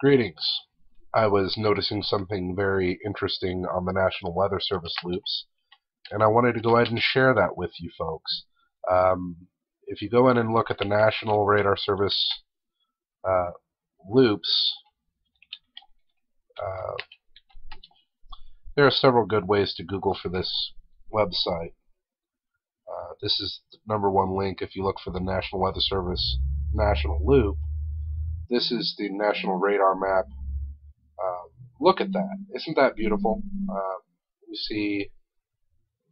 Greetings. I was noticing something very interesting on the National Weather Service loops, and I wanted to go ahead and share that with you folks. If you go in and look at the National Radar Service loops, uh, there are several good ways to Google for this website. This is the #1 link if you look for the National Weather Service National Loop. This is the National Radar Map. Look at that. Isn't that beautiful? We see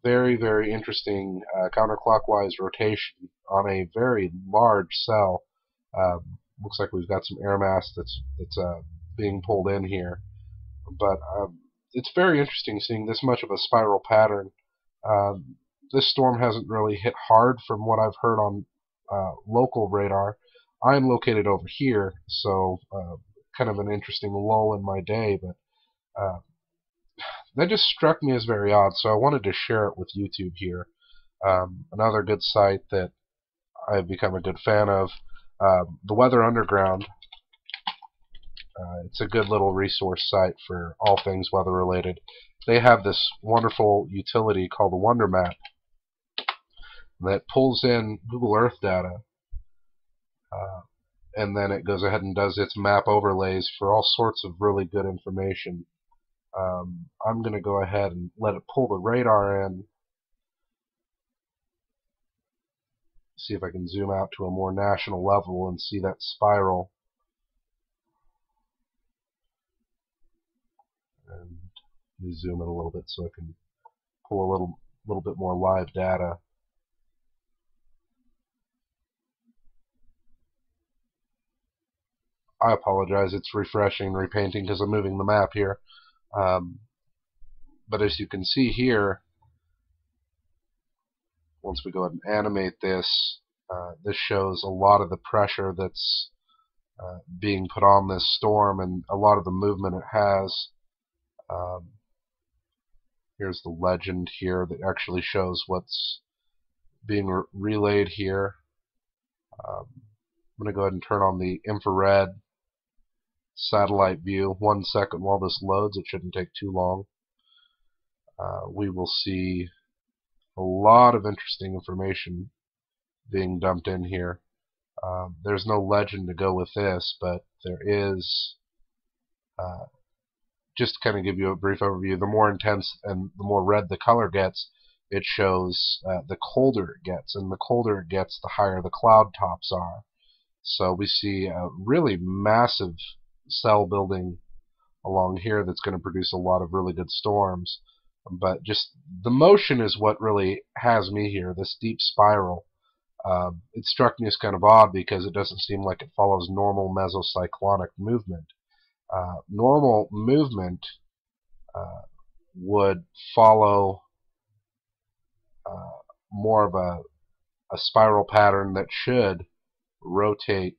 very, very interesting counterclockwise rotation on a very large cell. Looks like we've got some air mass that's being pulled in here. But it's very interesting seeing this much of a spiral pattern. This storm hasn't really hit hard from what I've heard on local radar. I'm located over here, so kind of an interesting lull in my day, but that just struck me as very odd, so I wanted to share it with YouTube here. Another good site that I've become a good fan of, the Weather Underground. It's a good little resource site for all things weather related. They have this wonderful utility called the Wonder Map that pulls in Google Earth data, and then it goes ahead and does its map overlays for all sorts of really good information. I'm going to go ahead and let it pull the radar in. See if I can zoom out to a more national level and see that spiral. And let me zoom in a little bit so I can pull a little bit more live data. I apologize, it's refreshing and repainting because I'm moving the map here. But as you can see here, once we go ahead and animate this, this shows a lot of the pressure that's being put on this storm and a lot of the movement it has. Here's the legend here that actually shows what's being relayed here. I'm going to go ahead and turn on the infrared satellite view. 1 second while this loads. It shouldn't take too long. We will see a lot of interesting information being dumped in here. There's no legend to go with this, but there is, just to kind of give you a brief overview, the more intense and the more red the color gets, it shows the colder it gets, and the colder it gets, the higher the cloud tops are. So we see a really massive cell building along here that's going to produce a lot of really good storms. But just the motion is what really has me here, this deep spiral. It struck me as kind of odd because it doesn't seem like it follows normal mesocyclonic movement. Normal movement would follow more of a spiral pattern that should rotate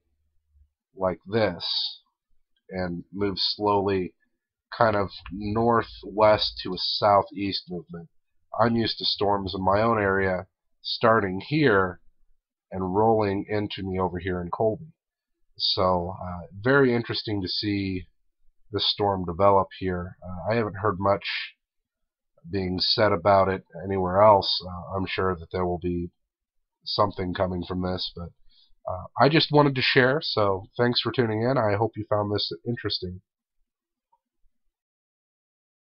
like this and move slowly kind of northwest to a southeast movement. I'm used to storms in my own area starting here and rolling into me over here in Colby. So very interesting to see this storm develop here. I haven't heard much being said about it anywhere else. I'm sure that there will be something coming from this, but I just wanted to share, so thanks for tuning in. I hope you found this interesting.